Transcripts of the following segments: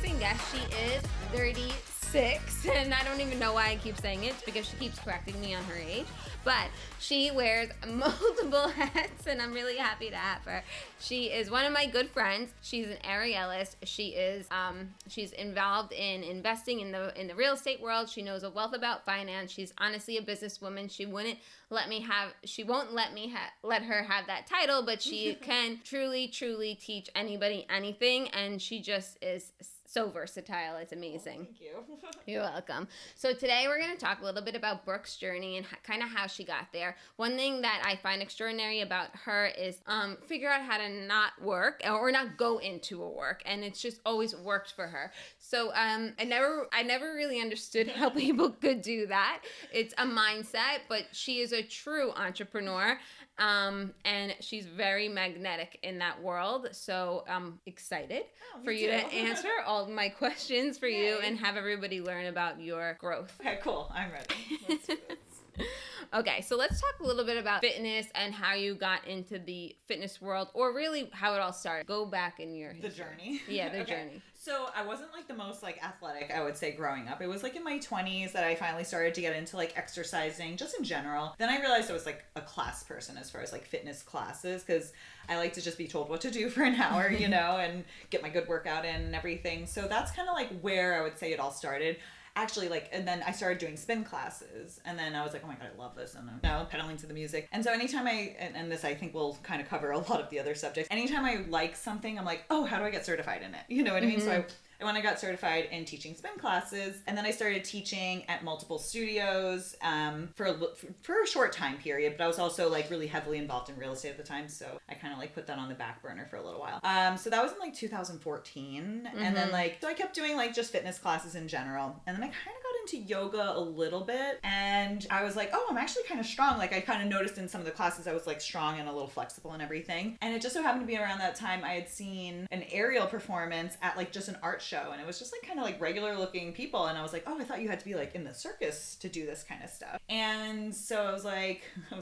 amazing guest. She is 36, and I don't even know why I keep saying it. It's because she keeps correcting me on her age. But she wears multiple hats, and I'm really happy to have her. She is one of my good friends. She's an Arielist. She is she's involved in investing in the real estate world. She knows a wealth about finance. She's honestly a businesswoman. She won't let her have that title, but she can truly teach anybody anything, and she just is so versatile. It's amazing. Oh, thank you. You're welcome. So today we're going to talk a little bit about Brooke's journey and kind of how she got there. One thing that I find extraordinary about her is figure out how to not work or not go into a work, and it's just always worked for her. So I never really understood how people could do that. It's a mindset, but she is a true entrepreneur, and she's very magnetic in that world. So I'm excited for you to answer all my questions for you and have everybody learn about your growth. Okay, cool. I'm ready. Let's do this. Okay, so let's talk a little bit about fitness and how you got into the fitness world, or really how it all started. Go back in your history. The journey. Yeah, the journey. So I wasn't like the most like athletic, I would say, growing up. It was like in my 20s that I finally started to get into like exercising just in general. Then I realized I was like a class person as far as like fitness classes, because I like to just be told what to do for an hour, you know, and get my good workout in and everything. So that's kind of like where I would say it all started. Actually, like, and then I started doing spin classes, and then I was like, oh my God, I love this, and I'm now pedaling to the music. And so anytime and this I think will kind of cover a lot of the other subjects, anytime I like something, I'm like, oh, how do I get certified in it? You know what I mean? So when I got certified in teaching spin classes, and then I started teaching at multiple studios for a short time period, but I was also like really heavily involved in real estate at the time, so I kind of like put that on the back burner for a little while. So that was in like 2014, and then like, so I kept doing like just fitness classes in general, and then I kind of got into yoga a little bit, and I was like, oh, I'm actually kind of strong. Like I kind of noticed in some of the classes I was like strong and a little flexible and everything, and it just so happened to be around that time I had seen an aerial performance at like just an art show, and it was just like kind of like regular looking people, and I was like, oh, I thought you had to be like in the circus to do this kind of stuff. And so I was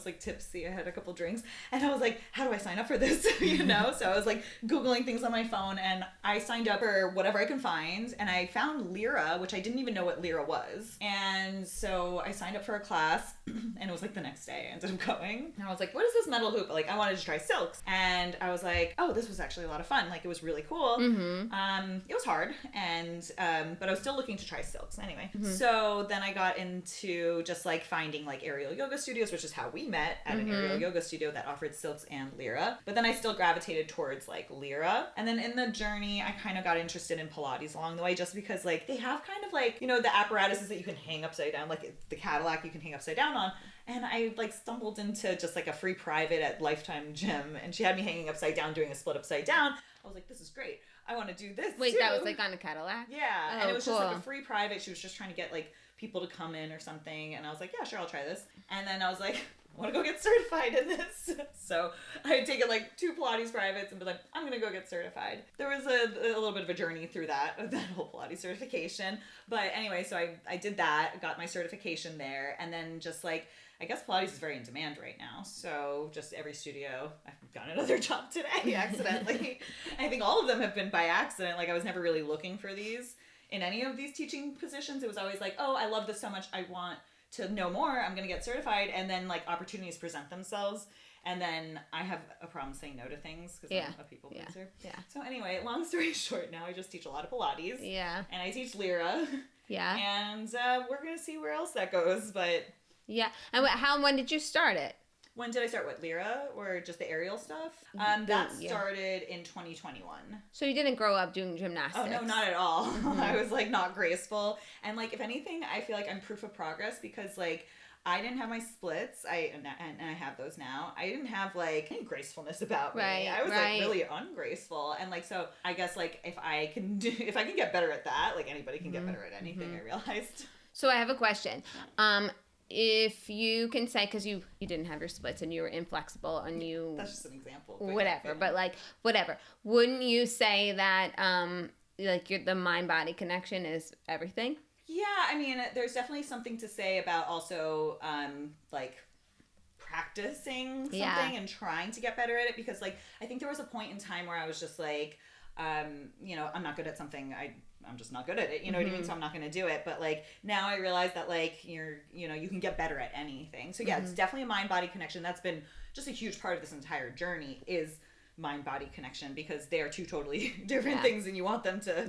like tipsy, I had a couple drinks, and I was like, how do I sign up for this? You know, so I was like googling things on my phone, and I signed up for whatever I can find, and I found Lyra, which I didn't even know what Lyra was, and so I signed up for a class, and it was like the next day I ended up going, and I was like, what is this metal hoop? Like I wanted to try silks, and I was like, oh, this was actually a lot of fun. Like it was really cool. It was hard, and but I was still looking to try silks anyway. So then I got into just like finding like aerial yoga studios, which is how we met, at an aerial yoga studio that offered silks and Lyra. But then I still gravitated towards like Lyra, and then in the journey I kind of got interested in Pilates along the way, just because like they have kind of like, you know, the apparatuses that you can hang upside down, like the Cadillac you can hang upside down on, and I like stumbled into just like a free private at Lifetime Gym, and she had me hanging upside down doing a split upside down. I was like, this is great. I want to do this. Wait, too. that was like on a Cadillac? Yeah. Oh, and it was cool. just like a free private. She was just trying to get like people to come in or something. And I was like, yeah, sure, I'll try this. And then I was like, I want to go get certified in this. So I had taken like 2 Pilates privates and been like, I'm going to go get certified. There was a little bit of a journey through that whole Pilates certification. But anyway, so I did that, got my certification there. And then just like, I guess Pilates is very in demand right now. So just every studio, I've got another job today accidentally. I think all of them have been by accident. Like I was never really looking for these in any of these teaching positions. It was always like, oh, I love this so much, I want to know more, I'm going to get certified. And then like opportunities present themselves. And then I have a problem saying no to things because I'm a people pleaser. Yeah. So anyway, long story short, now I just teach a lot of Pilates. Yeah. And I teach Lyra. Yeah. And we're going to see where else that goes. But yeah. And when did you start it? When did I start? What, Lyra or just the aerial stuff? That started in 2021. So you didn't grow up doing gymnastics? Oh, no, not at all. I was like not graceful. And like, if anything, I feel like I'm proof of progress because like, I didn't have my splits. And I have those now. I didn't have like any gracefulness about me. I was like really ungraceful. And like, so I guess like if I can get better at that, like anybody can get better at anything, I realized. So I have a question. If you can say, because you didn't have your splits and you were inflexible and you... That's just an example. Whatever, but like, whatever. Wouldn't you say that like the mind-body connection is everything? Yeah, I mean, there's definitely something to say about also like practicing something and trying to get better at it, because like I think there was a point in time where I was just like, I'm not good at something, I'm just not good at it, you know what I mean? So I'm not going to do it. But like now I realize that like you can get better at anything. So yeah, it's definitely a mind-body connection. That's been just a huge part of this entire journey is mind-body connection, because they are two totally different things, and you want them to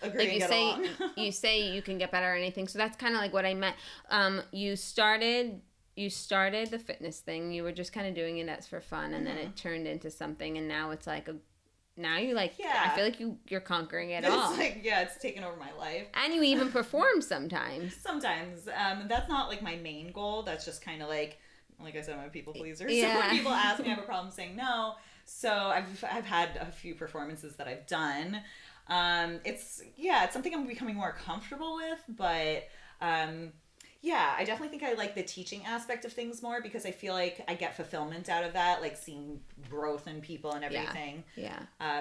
agree and get along. You say you can get better at anything. So that's kind of like what I meant. You started the fitness thing. You were just kind of doing it as for fun, and then it turned into something, and now it's like now you like, I feel like you're conquering it all. It's like, it's taken over my life. And you even perform sometimes. Sometimes. That's not like my main goal. That's just kind of like I said, I'm a people pleaser. Yeah. So when people ask me, I have a problem saying no. So I've had a few performances that I've done. It's something I'm becoming more comfortable with, but I definitely think I like the teaching aspect of things more, because I feel like I get fulfillment out of that, like seeing growth in people and everything.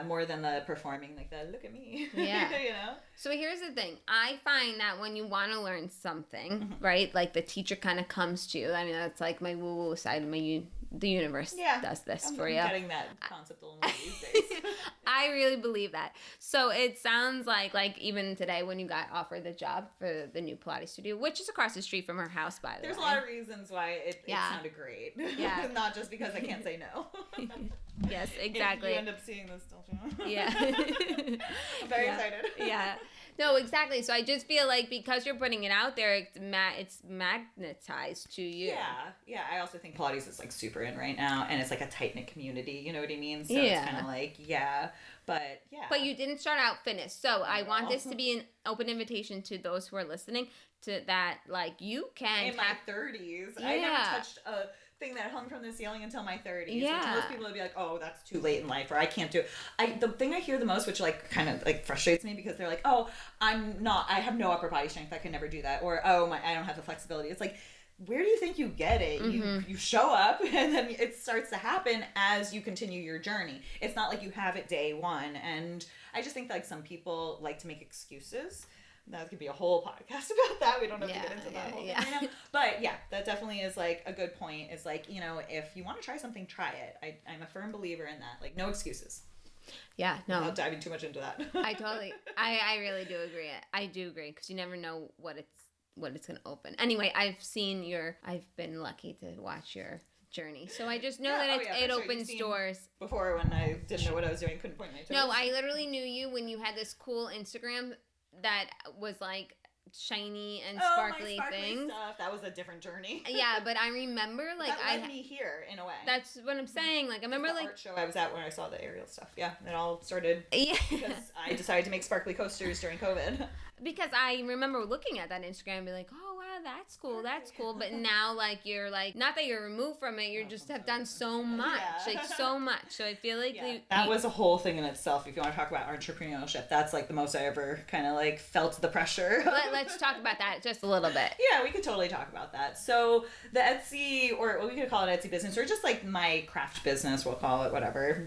More than the performing, like the look at me. Yeah. You know? So here's the thing. I find that when you want to learn something, right, like the teacher kind of comes to you. I mean, that's like my woo-woo side of the universe does this for you. I'm getting that concept a little more these days. I really believe that. So it sounds like even today when you got offered the job for the new Pilates studio, which is across the street from her house, by the way. There's a lot of reasons why it sounded great. Yeah. Not just because I can't say no. Yes, exactly. You end up seeing this still. Yeah. I'm very excited. Yeah. No, exactly. So I just feel like because you're putting it out there, it's magnetized to you. Yeah. I also think Pilates is like super in right now, and it's like a tight knit community. You know what I mean? So it's kind of like But you didn't start out fitness, so I want this to be an open invitation to those who are listening to that. Like you can in my 30s, I never touched a thing that hung from the ceiling until my 30s. Yeah. Which most people would be like, oh, that's too late in life, or I can't do it. The thing I hear the most, which like kind of like frustrates me, because they're like, oh, I have no upper body strength, I can never do that, or oh I don't have the flexibility. It's like, where do you think you get it? You show up, and then it starts to happen as you continue your journey. It's not like you have it day one. And I just think like some people like to make excuses. That could be a whole podcast about that. We don't have to get into that whole thing right now. But that definitely is like a good point. Is like, if you want to try something, try it. I'm a firm believer in that. Like, no excuses. Yeah, no. Without diving too much into that. I really do agree. I do agree, because you never know what it's going to open. Anyway, I've been lucky to watch your journey. So I just know that it opens doors. Before, when I didn't know what I was doing, couldn't point my toes. No, I literally knew you when you had this cool Instagram that was like shiny and sparkly things. Stuff. That was a different journey. Yeah, but I remember like that led me here in a way. That's what I'm saying. Like I remember the art show I was at when I saw the aerial stuff. Yeah, it all started because I decided to make sparkly coasters during COVID. Because I remember looking at that Instagram and be like, oh wow, that's cool. But now like you're like, not that you're removed from it, you just have done so much, so much. So I feel like that was a whole thing in itself. If you want to talk about entrepreneurship, that's like the most I ever kind of like felt the pressure. Let's talk about that just a little bit. Yeah, we could totally talk about that. So the Etsy, or we could call it Etsy business, or just like my craft business, we'll call it whatever.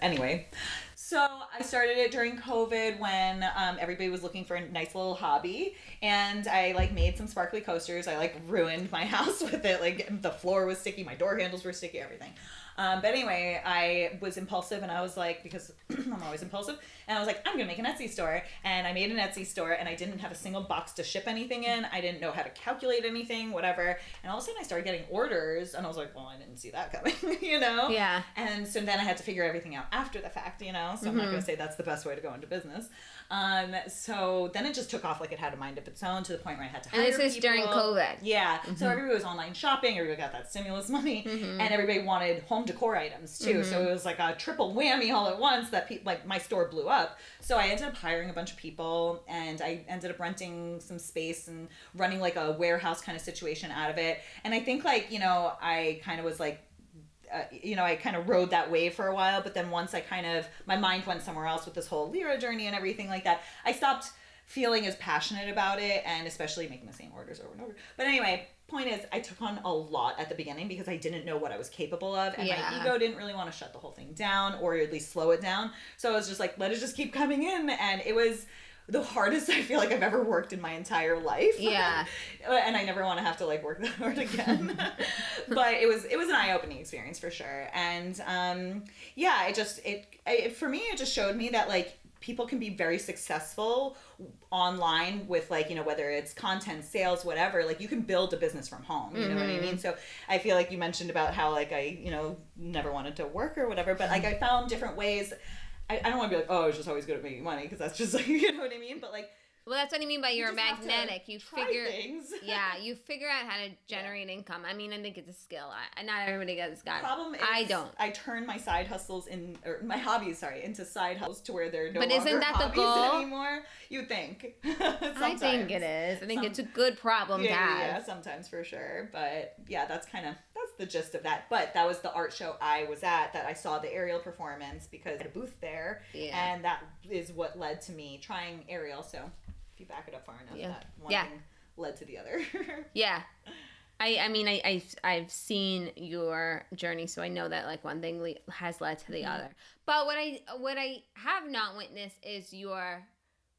Anyway. So I started it during COVID when everybody was looking for a nice little hobby, and I like made some sparkly coasters. I like ruined my house with it. Like the floor was sticky, my door handles were sticky, everything. But anyway, I was impulsive, and I was like, because I'm always impulsive, and I was like, I'm gonna make an Etsy store. And I made an Etsy store, and I didn't have a single box to ship anything in. I didn't know how to calculate anything, whatever. And all of a sudden I started getting orders, and I was like, well, I didn't see that coming, Yeah. And so then I had to figure everything out after the fact, so I'm not gonna say that's the best way to go into business. So then it just took off like it had a mind of its own, to the point where I had to hire people. And this is during COVID. Yeah. So everybody was online shopping, everybody got that stimulus money, and everybody wanted home decor items too. So it was like a triple whammy all at once that like my store blew up. So I ended up hiring a bunch of people, and I ended up renting some space and running like a warehouse kind of situation out of it. And I think like, I kind of was like, I kind of rode that wave for a while, but then once my mind went somewhere else with this whole Lyra journey and everything like that, I stopped feeling as passionate about it, and especially making the same orders over and over. But anyway, point is, I took on a lot at the beginning because I didn't know what I was capable of, and my ego didn't really want to shut the whole thing down, or at least slow it down. So I was just like, let it just keep coming in, and it was the hardest I feel like I've ever worked in my entire life. Yeah. And I never want to have to like work that hard again. But it was an eye-opening experience for sure. And yeah, it for me, it just showed me that like people can be very successful online with like, you know, whether it's content, sales, whatever, like you can build a business from home, you know what I mean? So I feel like you mentioned about how like I, you know, never wanted to work or whatever, but like I found different ways. I don't want to be like, oh, I was just always good at making money, because that's just like, you know what I mean? But like, well, that's what I mean by you're magnetic. You figure things. Yeah, you figure out how to generate income. I mean, I think it's a skill. Not everybody gets got. Problem is, I don't. I turn my side hustles or my hobbies, into side hustles to where they're no but longer isn't that hobbies the goal anymore? You think? I think it is. I think it's a good problem to have. Yeah, sometimes for sure. But yeah, that's the gist of that. But that was the art show I was at that I saw the aerial performance because I had a booth there, and that is what led to me trying aerial. So if you back it up far enough, that one thing led to the other. Yeah. I mean, I've seen your journey, so I know that like one thing has led to the other. But what I have not witnessed is your,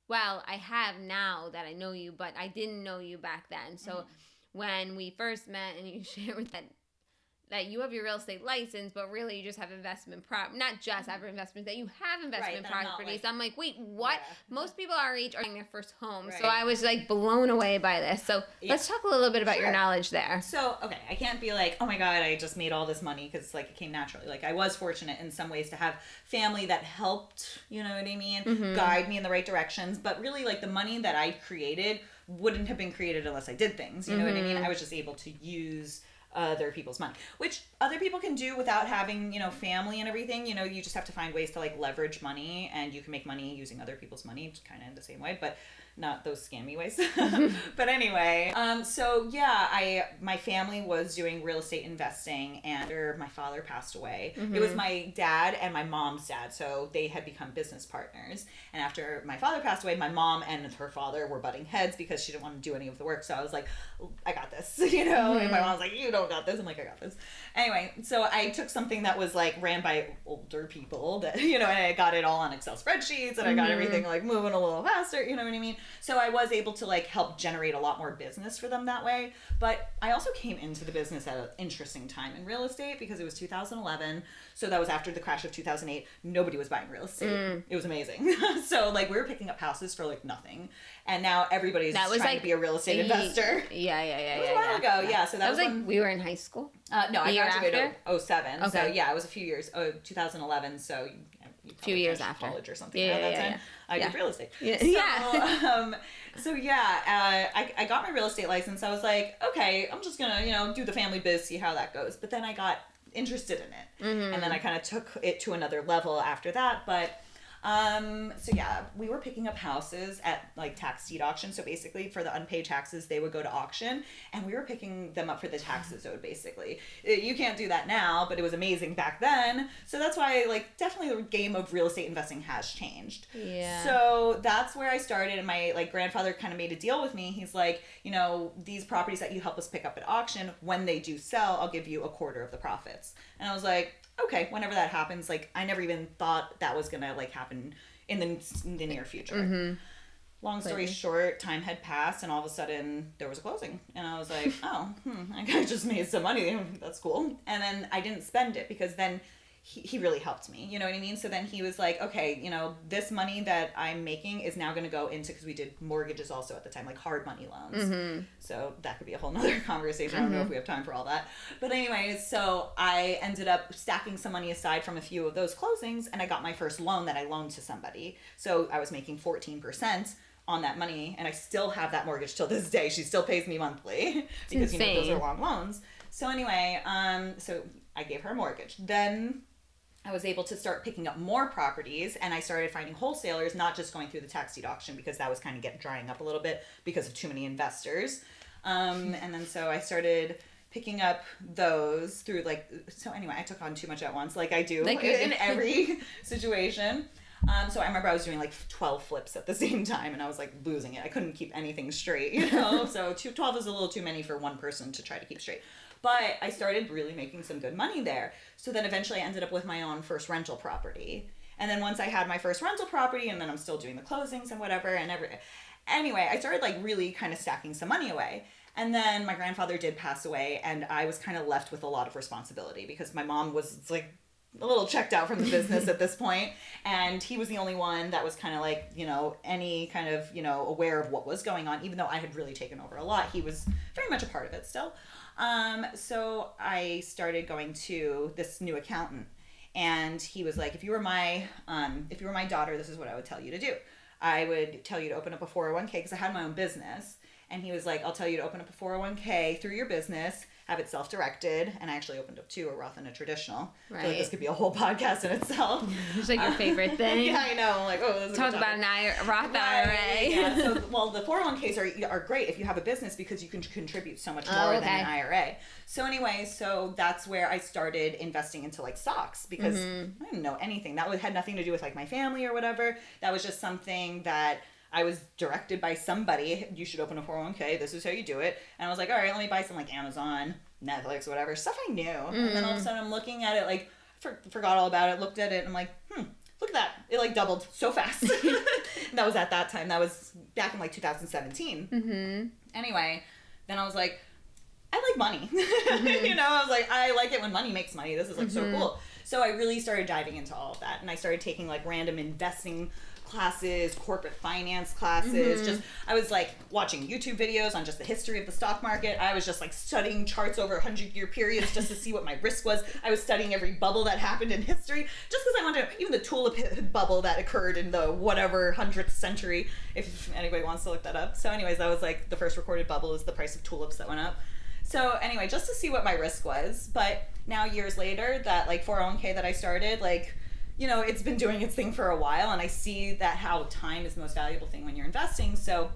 well, I have now that I know you, but I didn't know you back then. So when we first met and you shared that you have your real estate license, but really you just have investment not just have investments, that you have investment properties. I'm like, wait, what? Yeah. Most people our age are getting their first home. Right. So I was like blown away by this. So let's talk a little bit about your knowledge there. So, okay, I can't be like, oh my God, I just made all this money, because like it came naturally. Like I was fortunate in some ways to have family that helped, you know what I mean, guide me in the right directions. But really like the money that I created wouldn't have been created unless I did things. You know what I mean? I was just able to use other people's money, which other people can do without having, you know, family and everything. You know, you just have to find ways to like leverage money, and you can make money using other people's money, kind of in the same way, but not those scammy ways. But anyway, so yeah, my family was doing real estate investing, and after my father passed away, it was my dad and my mom's dad, so they had become business partners. And after my father passed away, my mom and her father were butting heads because she didn't want to do any of the work. So I was like, I got this, you know. And my mom was like, you don't got this. I'm like, I got this. Anyway, so I took something that was like ran by older people that, you know, and I got it all on Excel spreadsheets, and I got everything like moving a little faster, you know what I mean? So I was able to like help generate a lot more business for them that way. But I also came into the business at an interesting time in real estate, because it was 2011. So that was after the crash of 2008. Nobody was buying real estate. It was amazing. So like we were picking up houses for like nothing. And now everybody's trying to be a real estate investor. Yeah. It was a while ago. Yeah. So that was like we were in high school. No, I graduated in 07. Okay. So yeah, it was a few years. 2011. So a few years after college or something. That time. I did real estate. So I got my real estate license. I was like, okay, I'm just gonna, you know, do the family biz, see how that goes. But then I got interested in it, and then I kind of took it to another level after that. But so yeah, we were picking up houses at like tax deed auction. So basically for the unpaid taxes, they would go to auction, and we were picking them up for the taxes owed, basically. You can't do that now, but it was amazing back then. So that's why like definitely the game of real estate investing has changed. Yeah. So that's where I started, and my like grandfather kind of made a deal with me. He's like, you know, these properties that you help us pick up at auction, when they do sell, I'll give you a quarter of the profits. And I was like, okay, whenever that happens. Like I never even thought that was gonna like happen in the near future. Long story short, time had passed, and all of a sudden there was a closing, and I was like, oh, I just made some money. That's cool. And then I didn't spend it, because then he really helped me, you know what I mean? So then he was like, okay, you know, this money that I'm making is now going to go into, because we did mortgages also at the time, like hard money loans. So that could be a whole nother conversation. I don't know if we have time for all that. But anyways, so I ended up stacking some money aside from a few of those closings, and I got my first loan that I loaned to somebody. So I was making 14% on that money, and I still have that mortgage till this day. She still pays me monthly because, you know, those are long loans. So anyway, so I gave her a mortgage. Then I was able to start picking up more properties, and I started finding wholesalers, not just going through the tax deed auction, because that was kind of drying up a little bit because of too many investors. And then so I started picking up those through so anyway, I took on too much at once, like I do in every situation. So I remember I was doing like 12 flips at the same time, and I was like losing it. I couldn't keep anything straight, you know? So 12 is a little too many for one person to try to keep straight. But I started really making some good money there. So then eventually I ended up with my own first rental property. And then once I had my first rental property, and then I'm still doing the closings and whatever, and anyway, I started like really kind of stacking some money away. And then my grandfather did pass away, and I was kind of left with a lot of responsibility because my mom was like a little checked out from the business at this point, and he was the only one that was kind of like, you know, any kind of, you know, aware of what was going on, even though I had really taken over a lot. He was very much a part of it still. So I started going to this new accountant, and he was like, if you were my daughter, this is what I would tell you to do. I would tell you to open up a 401k because I had my own business. And he was like, I'll tell you to open up a 401k through your business, have it self-directed. And I actually opened up two, a Roth and a traditional. Right. I feel like this could be a whole podcast in itself. It's like your favorite thing. Yeah, I know. I'm like, oh, this is talk about a Roth IRA. Yeah. So, well, the 401ks are great if you have a business because you can contribute so much more than an IRA. So anyway, so that's where I started investing into like stocks because I didn't know anything. That had nothing to do with like my family or whatever. That was just something that I was directed by somebody. You should open a 401k. This is how you do it. And I was like, all right, let me buy some like Amazon, Netflix, whatever, stuff I knew. And then all of a sudden I'm looking at it, like, forgot all about it, looked at it, and I'm like, look at that. It like doubled so fast. That was at that time. That was back in like 2017. Anyway, then I was like, I like money. You know, I was like, I like it when money makes money. This is like so cool. So I really started diving into all of that. And I started taking like random investing classes, corporate finance classes. I was like watching YouTube videos on just the history of the stock market. I was just like studying charts over 100-year periods just to see what my risk was. I was studying every bubble that happened in history just because I wanted to, even the tulip bubble that occurred in the whatever 100th century, if anybody wants to look that up. So anyways, that was like the first recorded bubble is the price of tulips that went up. So anyway, just to see what my risk was. But now years later, that like 401k that I started, like, you know, it's been doing its thing for a while, and I see that how time is the most valuable thing when you're investing. So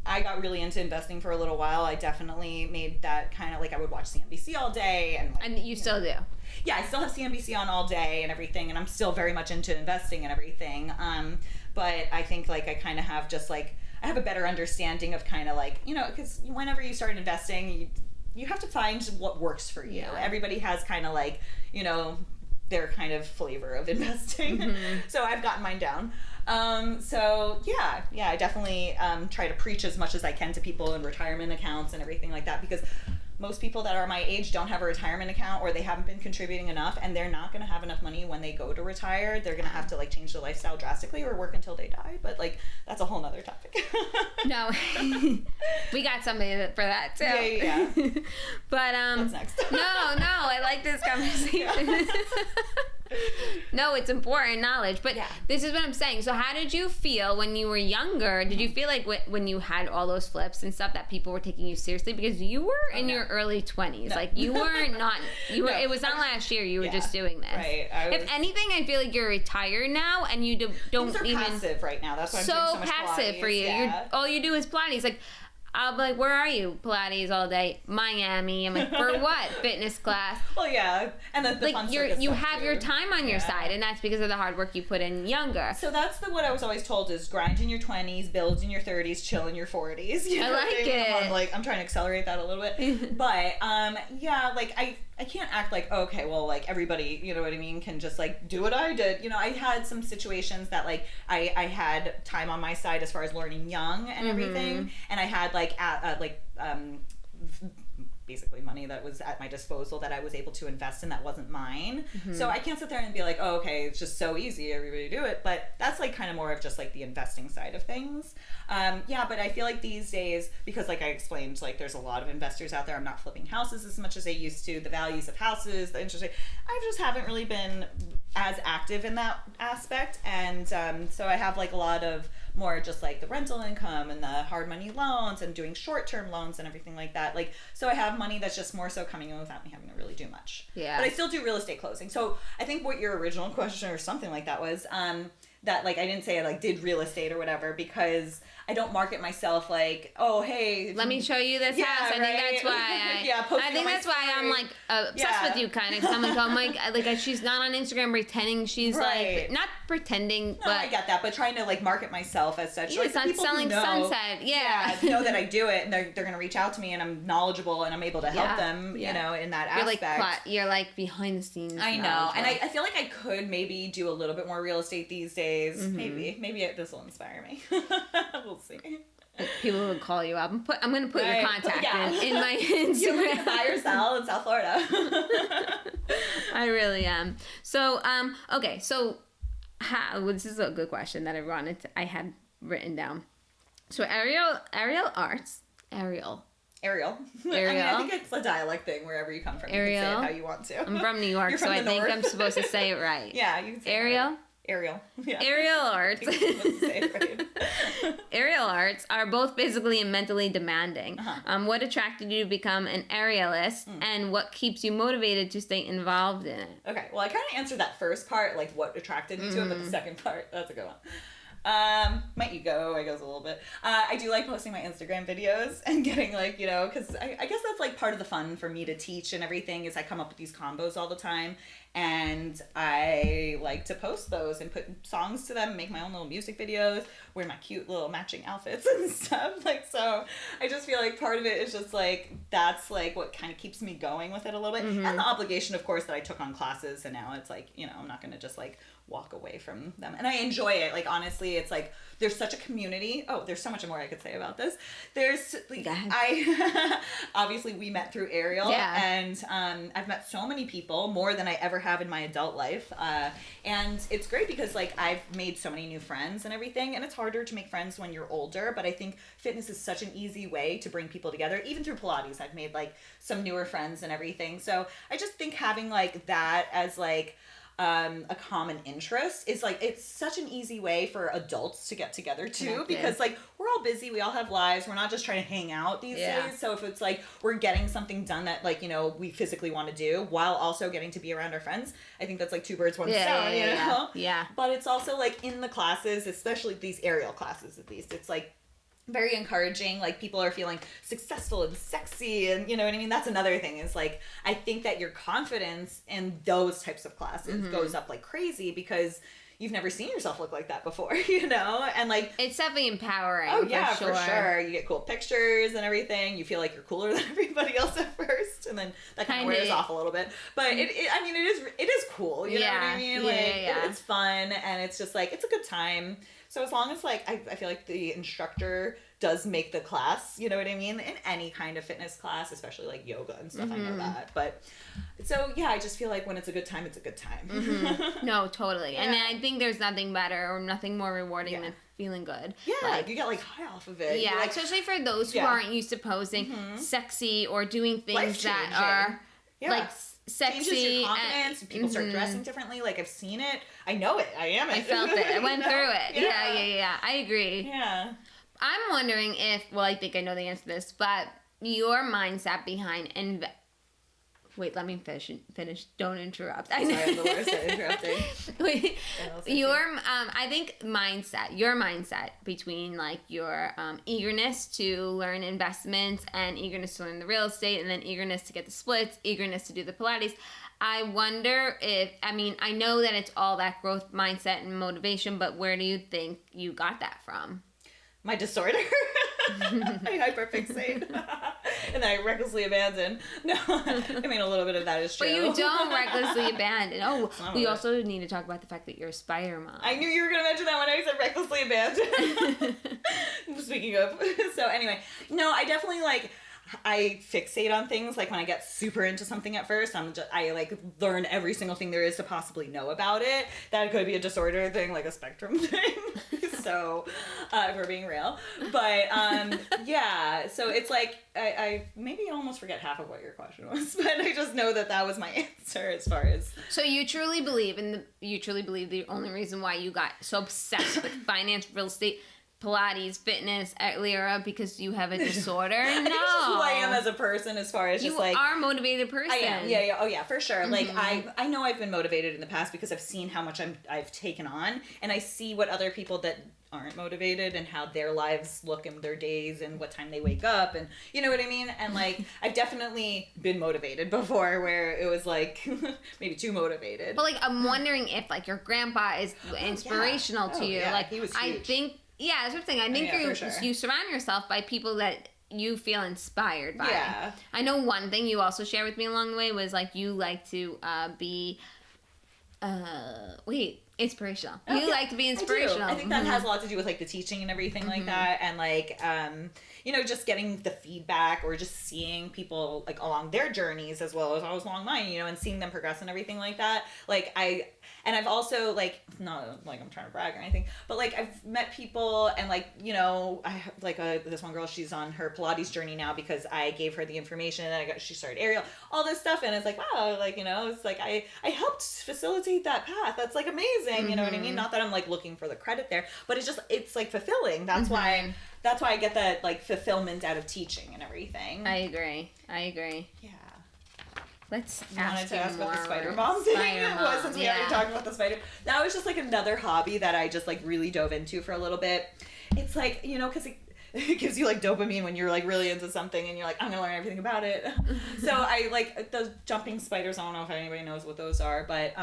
I got really into investing for a little while. I definitely made that kind of like I would watch CNBC all day. And you still do? Yeah, I still have CNBC on all day and everything, and I'm still very much into investing and everything. But I think like I kind of have just like, I have a better understanding of kind of like, you know, because whenever you start investing, you have to find what works for you. Yeah. Everybody has kind of like, you know, their kind of flavor of investing. So I've gotten mine down. So yeah, I definitely try to preach as much as I can to people in retirement accounts and everything like that, because most people that are my age don't have a retirement account, or they haven't been contributing enough, and they're not going to have enough money when they go to retire. They're going to have to like change their lifestyle drastically or work until they die. But like, that's a whole nother topic. No, we got somebody for that too. Yeah. But what's next? No, I like this conversation. No, it's important knowledge. But this is what I'm saying. So how did you feel when you were younger? Did you feel like when you had all those flips and stuff that people were taking you seriously? Because you were in your early 20s. No. Like you were not, you were, it was not last year. You were just doing this. Right. If anything, I feel like you're retired now and you don't even. Passive right now. That's why I'm doing so much passive Pilates. For you. Yeah. All you do is Pilates. Like, I'll be like, where are you? Pilates all day. Miami. I'm like, for what? Fitness class. Well, yeah. And the like fun you have your time on your side, and that's because of the hard work you put in younger. So that's what I was always told is grind in your 20s, build in your 30s, chill in your 40s. You know I like it. I'm trying to accelerate that a little bit. But yeah, like I can't act like, oh, okay, well, like everybody, you know what I mean, can just like do what I did. You know, I had some situations that like I had time on my side as far as learning young and everything, and I had basically money that was at my disposal that I was able to invest in that wasn't mine. So I can't sit there and be like, oh, okay, it's just so easy, everybody do it. But that's like kind of more of just like the investing side of things. Yeah, but I feel like these days, because like I explained, like there's a lot of investors out there. I'm not flipping houses as much as I used to. The values of houses, the interest rate, I just haven't really been as active in that aspect. And so I have like a lot of more just like the rental income and the hard money loans and doing short-term loans and everything like that. Like, so I have money that's just more so coming in without me having to really do much. Yeah. But I still do real estate closing. So I think what your original question or something like that was, that like I didn't say I like did real estate or whatever, because I don't market myself like, oh hey, let me show you this house. I think that's why. I think that's why I'm like obsessed with you, kind of. Because I'm like she's not on Instagram pretending she's like not pretending. No, but I get that, but trying to like market myself as such. Yeah, like, it's not selling sunset. Yeah, know that I do it, and they're gonna reach out to me, and I'm knowledgeable, and I'm able to help them. You know, in that aspect. You're like behind the scenes. I know, and I feel like I could maybe do a little bit more real estate these days. Maybe this will inspire me. We'll see. People would call you up. I'm going to put your contact in my Instagram. You can buy or sell in South Florida. I really am. So, okay. So, this is a good question that I had written down. So, Ariel Arts. Ariel. I mean, I think it's a dialect thing wherever you come from. You can say it how you want to. I'm from New York, so I think I'm supposed to say it right. Yeah, you can say Ariel. Yeah. Aerial arts. Aerial arts are both physically and mentally demanding. What attracted you to become an aerialist, and what keeps you motivated to stay involved in it? Okay, well, I kind of answered that first part, like what attracted me to it, but the second part, that's a good one. My ego, I guess, a little bit. I do like posting my Instagram videos and getting like, you know, because I guess that's like part of the fun for me to teach and everything, is I come up with these combos all the time, and I like to post those and put songs to them, make my own little music videos, wear my cute little matching outfits and stuff. Like, so I just feel like part of it is just like, that's like what kind of keeps me going with it a little bit. And the obligation, of course, that I took on classes, and now it's like, you know, I'm not going to just like walk away from them, and I enjoy it. Like, honestly, it's like there's such a community. Oh, there's so much more I could say about this. There's like, obviously we met through Ariel, and I've met so many people, more than I ever have in my adult life, and it's great because like I've made so many new friends and everything, and it's harder to make friends when you're older, but I think fitness is such an easy way to bring people together. Even through Pilates, I've made like some newer friends and everything. So I just think having like that as like a common interest is like, it's such an easy way for adults to get together too, because like we're all busy, we all have lives, we're not just trying to hang out these days. So if it's like we're getting something done that like, you know, we physically want to do while also getting to be around our friends, I think that's like two birds, one stone, you know? But it's also like in the classes, especially these aerial classes at least, it's like very encouraging. Like, people are feeling successful and sexy, and you know what I mean? That's another thing, is like, I think that your confidence in those types of classes goes up like crazy, because you've never seen yourself look like that before, you know? And like, it's definitely empowering. Oh yeah, for sure. You get cool pictures and everything. You feel like you're cooler than everybody else at first, and then that kind of wears off a little bit. But I mean, it is cool. You know what I mean? Like, it's fun, and it's just like, it's a good time. So as long as like, I feel like the instructor does make the class, you know what I mean? In any kind of fitness class, especially like yoga and stuff, I know that. But so yeah, I just feel like when it's a good time, it's a good time. No, totally. And I think there's nothing better or nothing more rewarding than feeling good. Yeah, like, you get like high off of it. Yeah, like, especially for those who aren't used to posing sexy or doing things that are like sexy. Changes your confidence. People start dressing differently. Like, I've seen it. I know it. I am it. I felt it. I went through it. Yeah. I agree. Yeah. I'm wondering if, well, I think I know the answer to this, but your mindset behind wait, let me finish. Don't interrupt. Sorry, I'm the worst at interrupting. I think your mindset between like your eagerness to learn investments and eagerness to learn the real estate, and then eagerness to get the splits, eagerness to do the Pilates. I wonder if, I mean, I know that it's all that growth mindset and motivation, but where do you think you got that from? My disorder. I hyperfixate. And then I recklessly abandon. No, I mean, a little bit of that is true. But you don't recklessly abandon. Oh, we also need to talk about the fact that you're a spider mom. I knew you were going to mention that when I said recklessly abandon. Speaking of. So anyway, no, I definitely like, I fixate on things. Like, when I get super into something at first, I like learn every single thing there is to possibly know about it. That could be a disorder thing, like a spectrum thing. So, if we're being real. But, yeah, so it's like, I maybe almost forget half of what your question was, but I just know that was my answer as far as. So you truly believe the only reason why you got so obsessed with finance, real estate, Pilates, fitness at Lyra because you have a disorder. No. I think it's just who I am as a person as far as just you are a motivated person. I am. Yeah. Oh yeah, for sure. Like I know I've been motivated in the past because I've seen how much I've taken on, and I see what other people that aren't motivated and how their lives look in their days and what time they wake up, and you know what I mean. And like I've definitely been motivated before where it was like maybe too motivated. But like I'm wondering if like your grandpa is inspirational to you. Yeah, like he was I huge. think that's what I'm saying. I think for sure. you surround yourself by people that you feel inspired by. Yeah. I know one thing you also shared with me along the way was like you like to be inspirational. You like to be inspirational. I think that has a lot to do with like the teaching and everything like that, and like you know, just getting the feedback or just seeing people like along their journeys as well as I was along mine, you know, and seeing them progress and everything like that. Like I've also like, not like I'm trying to brag or anything, but like I've met people and like, you know, I have like this one girl, she's on her Pilates journey now because I gave her the information and she started aerial, all this stuff, and it's like, wow, like, you know, it's like I helped facilitate that path. That's like amazing, you know what I mean? Not that I'm like looking for the credit there, but it's like fulfilling. That's why I get that like fulfillment out of teaching and everything. I agree. Yeah. Let's ask about the spider mom thing. Since we already talked about the spider. That was just like another hobby that I just like really dove into for a little bit. It's like, you know, because it gives you like dopamine when you're like really into something and you're like, I'm gonna learn everything about it. So I like those jumping spiders. I don't know if anybody knows what those are, but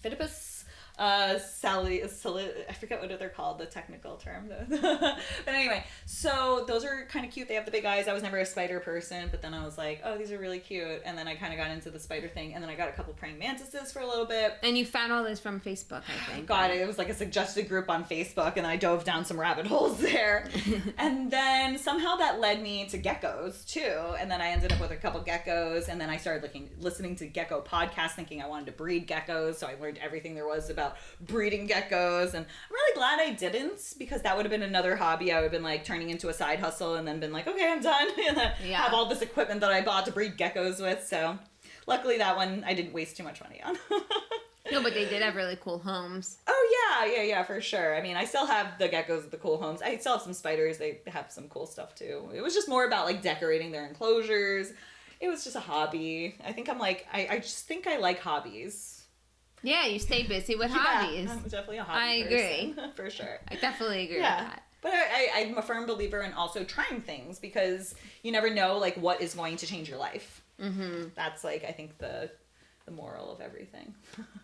Phidippus Sally, I forget what they're called, the technical term. But anyway, so those are kind of cute. They have the big eyes. I was never a spider person, but then I was like, oh, these are really cute. And then I kind of got into the spider thing. And then I got a couple praying mantises for a little bit. And you found all this from Facebook, I think. God, it was like a suggested group on Facebook, and I dove down some rabbit holes there. And then somehow that led me to geckos too. And then I ended up with a couple geckos. And then I started listening to gecko podcasts, thinking I wanted to breed geckos. So I learned everything there was about breeding geckos, and I'm really glad I didn't, because that would have been another hobby. I would have been like turning into a side hustle and then been like, okay, I'm done, and then have all this equipment that I bought to breed geckos with. So luckily that one I didn't waste too much money on. No, but they did have really cool homes. Oh yeah, for sure. I mean, I still have the geckos with the cool homes. I still have some spiders. They have some cool stuff too. It was just more about like decorating their enclosures. It was just a hobby. I think I just think I like hobbies. Yeah, you stay busy with hobbies. I'm definitely a hobby person. Agree. For sure. I definitely agree with that. But I'm a firm believer in also trying things, because you never know like what is going to change your life. Mm-hmm. That's like, I think the moral of everything.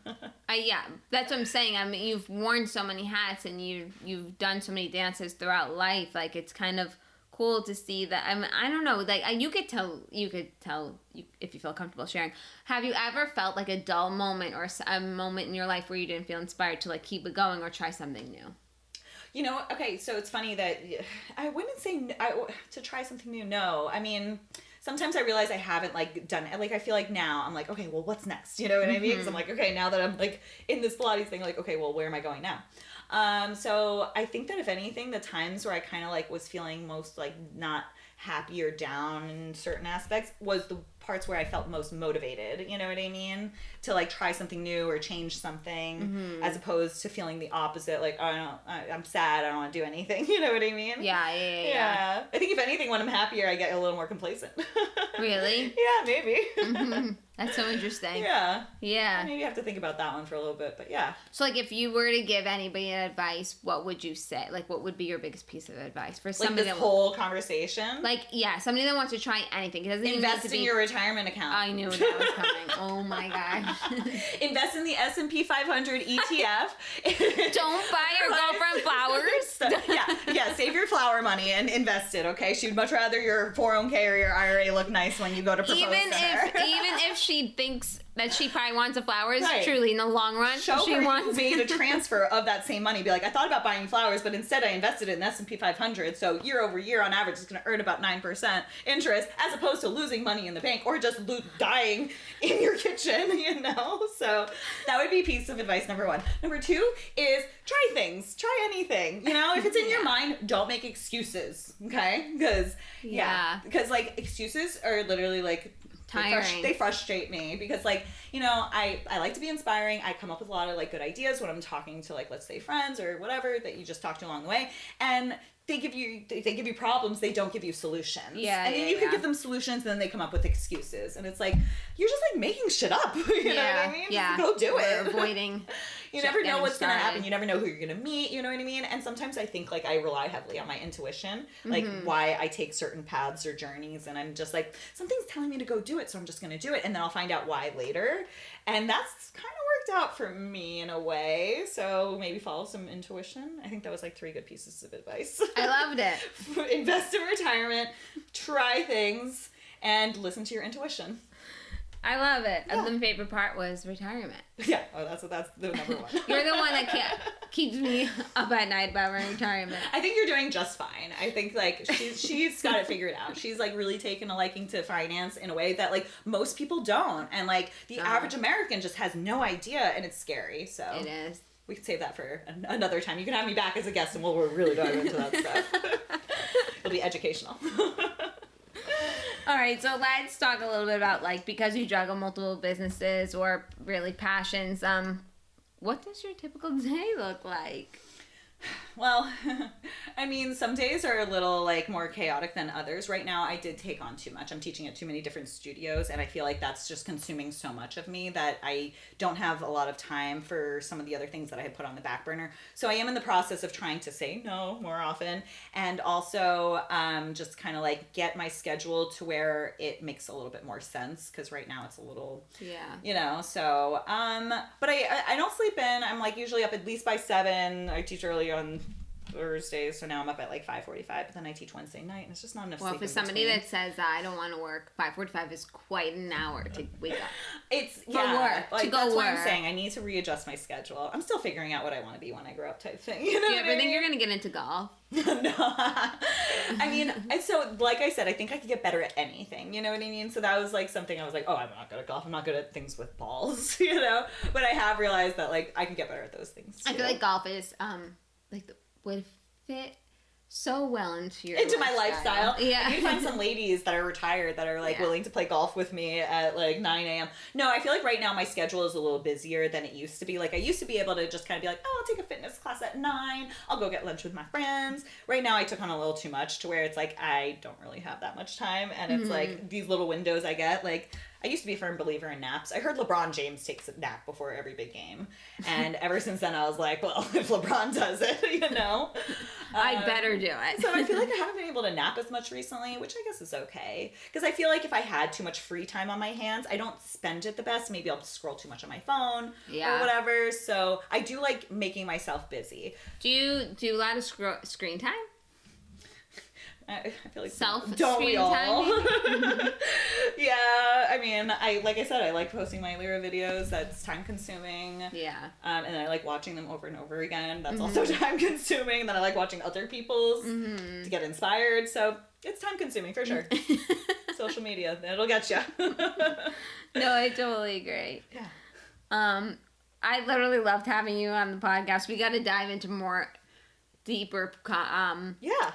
That's what I'm saying. I mean, you've worn so many hats and you've done so many dances throughout life. Like, it's kind of cool to see that. I mean, I don't know, like you could tell if you feel comfortable sharing. Have you ever felt like a dull moment or a moment in your life where you didn't feel inspired to like keep it going or try something new? You know, okay, so it's funny that I wouldn't say to try something new. No, I mean, sometimes I realize I haven't like done it. Like, I feel like now I'm like, okay, well, what's next? You know what I mean? Because I'm like, okay, now that I'm like in this Pilates thing, like, okay, well, where am I going now? So I think that if anything, the times where I kind of like was feeling most like not happy or down in certain aspects was the parts where I felt most motivated, you know what I mean? To like try something new or change something, as opposed to feeling the opposite, like, oh, I'm sad, I don't want to do anything, you know what I mean? Yeah. I think if anything, when I'm happier, I get a little more complacent. Really? Yeah, maybe. That's so interesting. Yeah. Maybe I have to think about that one for a little bit, but yeah. So like, if you were to give anybody advice, what would you say? Like, what would be your biggest piece of advice for somebody like this whole conversation? Like, somebody that wants to try anything. It doesn't invest in your retirement account. I knew that was coming. Oh my gosh. Invest in the S&P 500 ETF. Don't buy your girlfriend flowers. Yeah. Save your flower money and invest it. Okay, she'd much rather your 401k or your IRA look nice when you go to propose to her. Even if she thinks that she probably wants the flowers, truly in the long run, she wants made a transfer of that same money. Be like, I thought about buying flowers, but instead I invested it in the S&P 500. So year over year, on average, it's going to earn about 9% interest, as opposed to losing money in the bank or just dying in your kitchen. You know, so that would be piece of advice number one. Number two is try things, try anything. You know, if it's in your mind, don't make excuses. Okay, because like excuses are literally like tiring. They frustrate me because, like, you know, I like to be inspiring. I come up with a lot of, like, good ideas when I'm talking to, like, let's say friends or whatever that you just talk to along the way. And they give you problems, they don't give you solutions. Yeah, and then you can give them solutions, and then they come up with excuses, and it's like you're just like making shit up. You know what I mean? Yeah. Just go do it. Avoiding. You never know what's gonna happen. You never know who you're gonna meet. You know what I mean? And sometimes I think like I rely heavily on my intuition, like why I take certain paths or journeys, and I'm just like something's telling me to go do it, so I'm just gonna do it, and then I'll find out why later. And that's kind of worked out for me in a way. So maybe follow some intuition. I think that was like 3 good pieces of advice. I loved it. Invest in retirement, try things, and listen to your intuition. I love it. Yeah. The favorite part was retirement. Yeah. Oh, that's the number one. You're the one that keeps me up at night about my retirement. I think you're doing just fine. I think like she's got it figured out. She's like really taken a liking to finance in a way that like most people don't, and like the average American just has no idea, and it's scary. So it is. We could save that for another time. You can have me back as a guest, and we'll really dive into that stuff. It'll be educational. All right, so let's talk a little bit about, like, because you juggle multiple businesses or really passions, what does your typical day look like? Well, I mean, some days are a little like more chaotic than others. Right now, I did take on too much. I'm teaching at too many different studios, and I feel like that's just consuming so much of me that I don't have a lot of time for some of the other things that I had put on the back burner. So I am in the process of trying to say no more often, and also just kind of like get my schedule to where it makes a little bit more sense, because right now it's a little, you know, so, but I don't sleep in. I'm like usually up at least by 7. I teach early on Thursdays, so now I'm up at like 5:45, but then I teach Wednesday night, and it's just not enough sleep. Well, for somebody that says I don't want to work, 5:45 is quite an hour to wake up. It's for work, like, to go that's work. What I'm saying. I need to readjust my schedule. I'm still figuring out what I want to be when I grow up, type thing. You know? Do you ever think you're gonna get into golf? No. I mean, and so like I said, I think I could get better at anything. You know what I mean? So that was like something I was like, oh, I'm not good at golf. I'm not good at things with balls. You know? But I have realized that like I can get better at those things too. I feel like golf is like would fit so well into my lifestyle. Yeah. And you find some ladies that are retired that are like willing to play golf with me at like 9 a.m. No, I feel like right now my schedule is a little busier than it used to be. Like I used to be able to just kind of be like, oh, I'll take a fitness class at 9. I'll go get lunch with my friends. Right now I took on a little too much to where it's like I don't really have that much time, and it's like these little windows I get. Like I used to be a firm believer in naps. I heard LeBron James takes a nap before every big game. And ever since then, I was like, well, if LeBron does it, you know. I better do it. So I feel like I haven't been able to nap as much recently, which I guess is okay. Because I feel like if I had too much free time on my hands, I don't spend it the best. Maybe I'll scroll too much on my phone or whatever. So I do like making myself busy. Do you do a lot of screen time? I feel like don't we all? Time, yeah, I mean, like I said, I like posting my Lyra videos. That's time consuming. Yeah. And then I like watching them over and over again. That's also time consuming. And then I like watching other people's to get inspired. So it's time consuming for sure. Social media, it'll get you. No, I totally agree. Yeah. I literally loved having you on the podcast. We got to dive into more deeper. Yeah.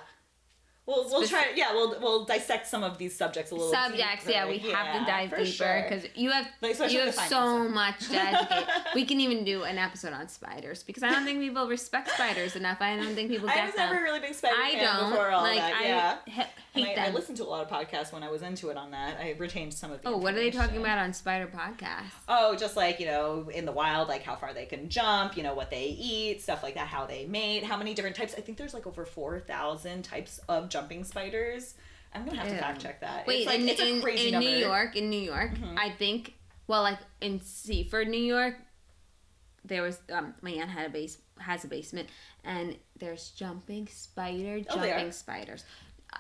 We'll try. Yeah, we'll dissect some of these subjects a little. Subjects, deeper. we have to dive deeper because you have especially so much to educate. We can even do an episode on spiders because I don't think people respect spiders enough. I don't think people get them. I was never a really big spider fan before all that. Yeah. hate them. I listened to a lot of podcasts when I was into it on that. I retained some of the what are they talking about on spider podcasts? Oh, just like, you know, in the wild, like how far they can jump, you know, what they eat, stuff like that, how they mate, how many different types. I think there's like over 4,000 types of jumping spiders. I'm going to have to fact check that. Wait, it's a crazy number. In New York, I think, well, like in Seaford, New York, there was, my aunt has a basement, and there's jumping spiders.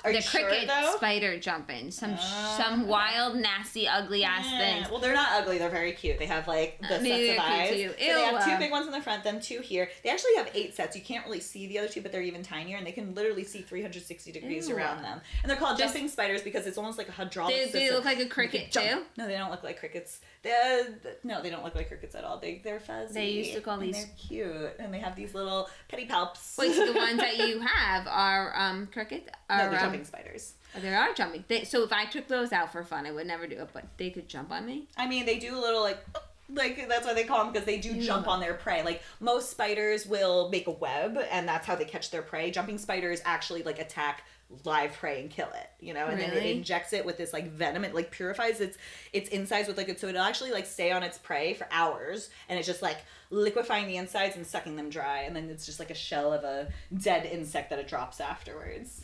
The cricket spider jumping. Some wild, nasty, ugly ass things. Well, they're not ugly. They're very cute. They have like the sets of eyes. So they have 2 big ones in the front, then 2 here. They actually have 8 sets. You can't really see the other 2, but they're even tinier, and they can literally see 360 degrees around them. And they're called jumping spiders because it's almost like a hydraulic system. Do they look like a cricket too? No, they don't look like crickets. No, they don't look like crickets at all. They're fuzzy. They used to call these. They're cute, and they have these little pedipalps. Wait, so the ones that you have are crickets? No, they're jumping spiders. There are jumping. So if I took those out for fun, I would never do it, but they could jump on me? I mean, they do a little like that's why they call them, because they do jump on their prey. Like most spiders will make a web, and that's how they catch their prey. Jumping spiders actually like attack live prey and kill it, you know, and then it injects it with this like venom. It like purifies its insides with like so it'll actually like stay on its prey for hours, and it's just like liquefying the insides and sucking them dry, and then it's just like a shell of a dead insect that it drops afterwards.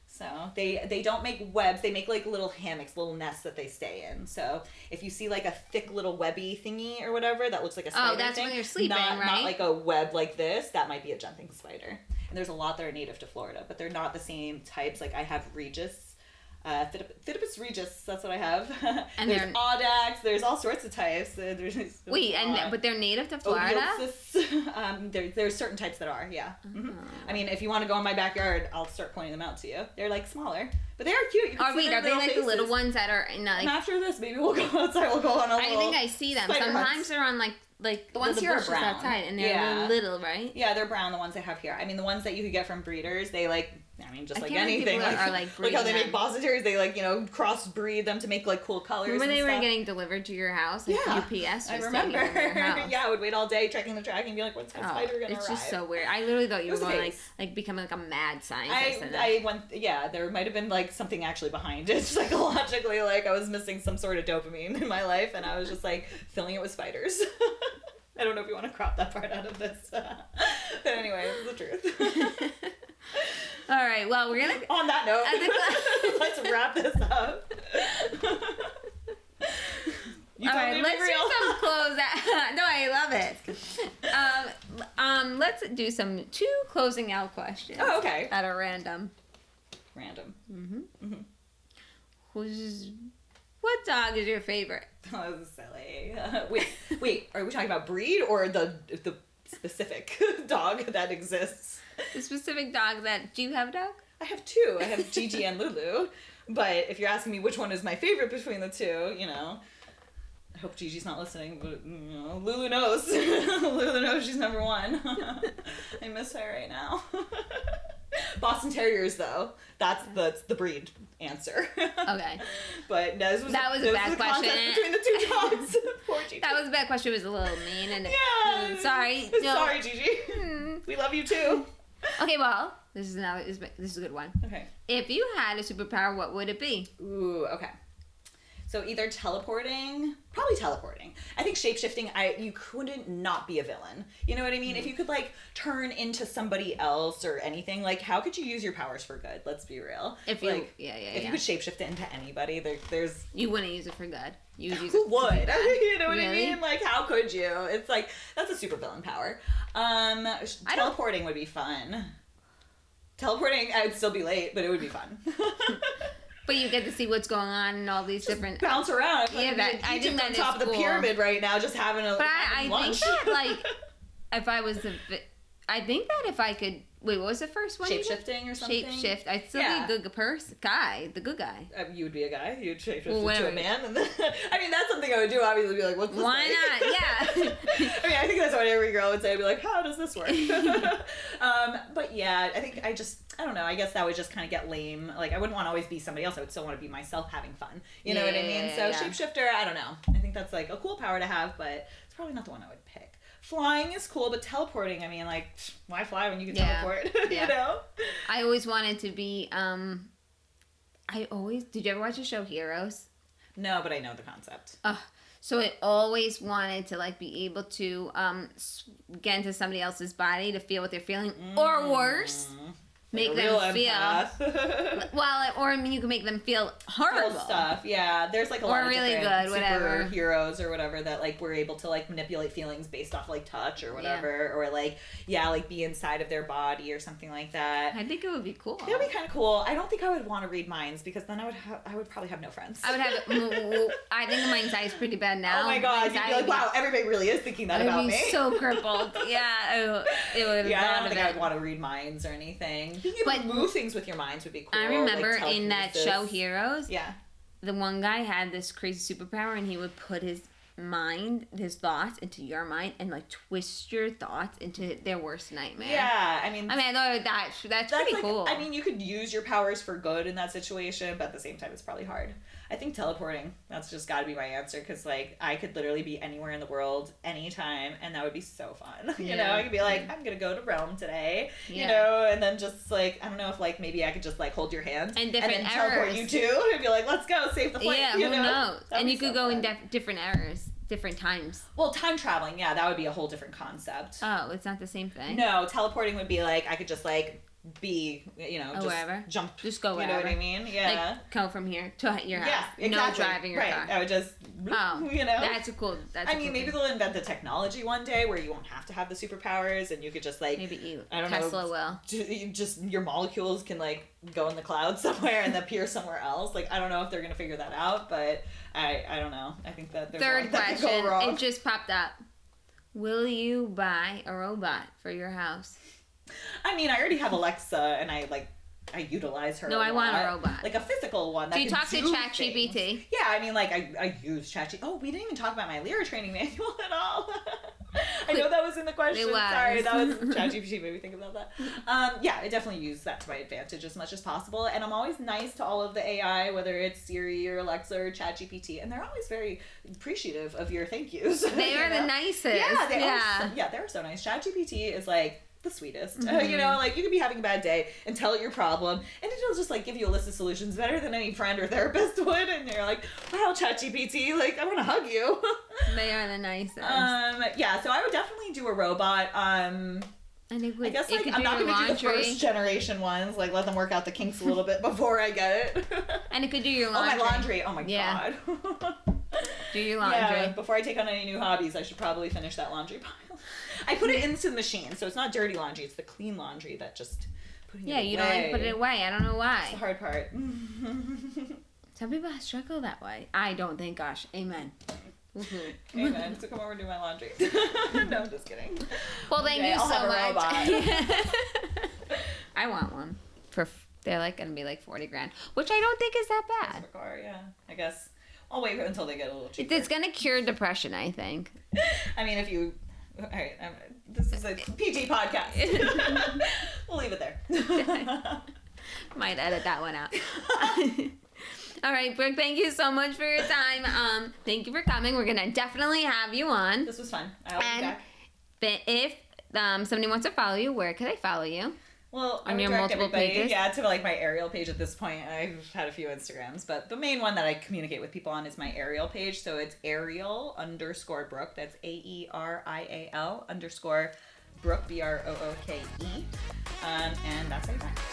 So they don't make webs. They make like little hammocks, little nests that they stay in. So if you see like a thick little webby thingy or whatever that looks like a spider that's thing, when they're sleeping, not right? like a web like this, that might be a jumping spider. And there's a lot that are native to Florida, but they're not the same types. Like I have Regis, Phidippus regis, that's what I have. And there's audax, there's all sorts of types. But they're native to Florida? There's certain types that are, yeah. Mm-hmm. I mean, if you want to go in my backyard, I'll start pointing them out to you. They're like smaller, but they are cute. Are they like faces. The little ones that are in like... And after this, maybe we'll go outside, we'll go on a little... I think I see them. Sometimes they're on like the ones here are brown outside, and they're little, right? Yeah, they're brown, the ones I have here. I mean, the ones that you could get from breeders, they like... I mean, just like anything. Like how they make Boston Terriers, they like, you know, crossbreed them to make like cool colors. Remember they were getting delivered to your house? Like UPS. I remember. Yeah, I would wait all day checking the track and be like, when's my spider gonna arrive? It's just so weird. I literally thought you were going like becoming like a mad scientist. There might have been like something actually behind it psychologically. Like I was missing some sort of dopamine in my life, and I was just like filling it with spiders. I don't know if you want to crop that part out of this, but anyway, it's the truth. All right, well, we're gonna... On that note, let's wrap this up. All right, let's do some close out. No, I love it. Let's do some 2 closing out questions. Oh, okay. That are random. Mm-hmm. What dog is your favorite? Oh, this is silly. Wait, are we talking about breed or the specific dog that exists? The specific dog that... Do you have a dog? I have 2. I have Gigi and Lulu. But if you're asking me which one is my favorite between the 2, you know... I hope Gigi's not listening, but you know, Lulu knows. Lulu knows she's number 1. I miss her right now. Boston Terriers, though. That's the breed answer. Okay. But no, that was a bad question. Between the 2 dogs. Poor Gigi. That was a bad question. It was a little mean. And sorry. Sorry, Gigi. We love you too. Okay, well, this is a good one. Okay. If you had a superpower, what would it be? Ooh, okay. So either probably teleporting. I think shapeshifting, you couldn't not be a villain. You know what I mean? Mm-hmm. If you could like turn into somebody else or anything, like how could you use your powers for good? Let's be real. If you could shapeshift it into anybody, there's... You wouldn't use it for good. You would use Who it would? You know what really? I mean? Like how could you? It's like, that's a super villain power. Teleporting would be fun. Teleporting, I would still be late, but it would be fun. But you get to see what's going on and all these different... bounce around. Yeah, I think that on top of the pyramid right now, just having a But I think that, like, if I was I think that if I could... Wait, what was the first one? Shapeshifting or something? Shapeshift. I'd still be the good guy. The good guy. You would be a guy? You'd shapeshift into a man? And then, I mean, that's something I would do, obviously. Be like, what's this Why not? Yeah. I mean, I think that's what every girl would say. I'd be like, how does this work? But yeah, I don't know. I guess that would just kind of get lame. Like, I wouldn't want to always be somebody else. I would still want to be myself having fun. You know what I mean? So shapeshifter, I don't know. I think that's like a cool power to have, but it's probably not the one I would pick. Flying is cool, but teleporting, I mean, like, why fly when you can teleport? You know? I always wanted to be, did you ever watch the show Heroes? No, but I know the concept. So I always wanted to, like, be able to get into somebody else's body to feel what they're feeling, or worse, make them feel or I mean you can make them feel horrible stuff. Yeah, there's like a lot of really different good whatever heroes or whatever that like were able to like manipulate feelings based off like touch or whatever, or like like be inside of their body or something like that. I think it would be cool. It would be kind of cool. I don't think I would want to read minds because then I would probably have no friends. I think my anxiety is pretty bad now. Oh my god, you'd be like, wow, everybody really is thinking that about me. So crippled. Yeah, it would. Yeah, I don't think I would want to read minds or anything. But move things with your minds would be cool. I remember in that show Heroes, yeah, the one guy had this crazy superpower and he would put his his thoughts into your mind and like twist your thoughts into their worst nightmare. Yeah, I mean, I thought that's pretty like, cool. I mean, you could use your powers for good in that situation, but at the same time, it's probably hard. I think teleporting, that's just got to be my answer, because like I could literally be anywhere in the world anytime, and that would be so fun. You know, I could be like, I'm gonna go to Rome today, you know, and then just like, I don't know if like maybe I could just like hold your hand and then teleport you too, and be like, let's go save the flight. Yeah, you who know? knows? And you could go fun. in different eras, different times. Well, time traveling, yeah, that would be a whole different concept. Oh, it's not the same thing? No, teleporting would be like, I could just like be, you know, just wherever. jump. Just go wherever. You know what I mean? Yeah. Like, go from here to your house. Yeah, exactly. No driving your car. I would just, you know. That's cool. I mean, maybe they'll invent the technology one day where you won't have to have the superpowers, and you could just like, maybe Tesla will. Just your molecules can like go in the cloud somewhere and appear somewhere else. Like, I don't know if they're gonna figure that out, but I don't know. I think that there's Third that question. could go wrong. It just popped up. Will you buy a robot for your house? I mean, I already have Alexa, and I utilize her. No, I want a robot. Like a physical one. Do you talk to ChatGPT? Yeah, I mean, like, I use ChatGPT. Oh, we didn't even talk about my Lyra training manual at all. I know that was in the question. Sorry, that was ChatGPT made me think about that. Yeah, I definitely use that to my advantage as much as possible. And I'm always nice to all of the AI, whether it's Siri or Alexa or ChatGPT, and they're always very appreciative of your thank yous. They are the nicest. Yeah, they're so nice. ChatGPT is like the sweetest. You know, like, you could be having a bad day and tell it your problem, and it'll just like give you a list of solutions better than any friend or therapist would, and you're like, wow, ChatGPT, like, I want to hug you. They are the nicest. Yeah, so I would definitely do a robot. And I guess like I'm not going to do the first generation ones, like let them work out the kinks a little bit before I get it. And it could do your laundry. Oh, my laundry. Oh my God. Do your laundry. Yeah, before I take on any new hobbies, I should probably finish that laundry pile. I put it into the machine, so it's not dirty laundry, it's the clean laundry that just putting it away. You don't like put it away. I don't know why. It's the hard part. Some people struggle that way. I don't think, gosh. Amen. Amen. So come over and do my laundry. No, I'm just kidding. Well, thank you I'll so have much. I want one. They're like going to be like 40 grand, which I don't think is that bad. For car, yeah. I guess I'll wait until they get a little cheaper. It's going to cure depression, I think. I mean, if you... All right, this is a PG podcast. We'll leave it there. Might edit that one out. All right, Brooke, thank you so much for your time. Thank you for coming. We're going to definitely have you on. This was fun. I'll be back. But if somebody wants to follow you, where can they follow you? Well, on your multiple pages? Yeah, to like my Ariel page at this point. I've had a few Instagrams, but the main one that I communicate with people on is my Ariel page. So it's Ariel_Brooke. That's AERIAL_Brooke, BROOKE. And that's how you find it.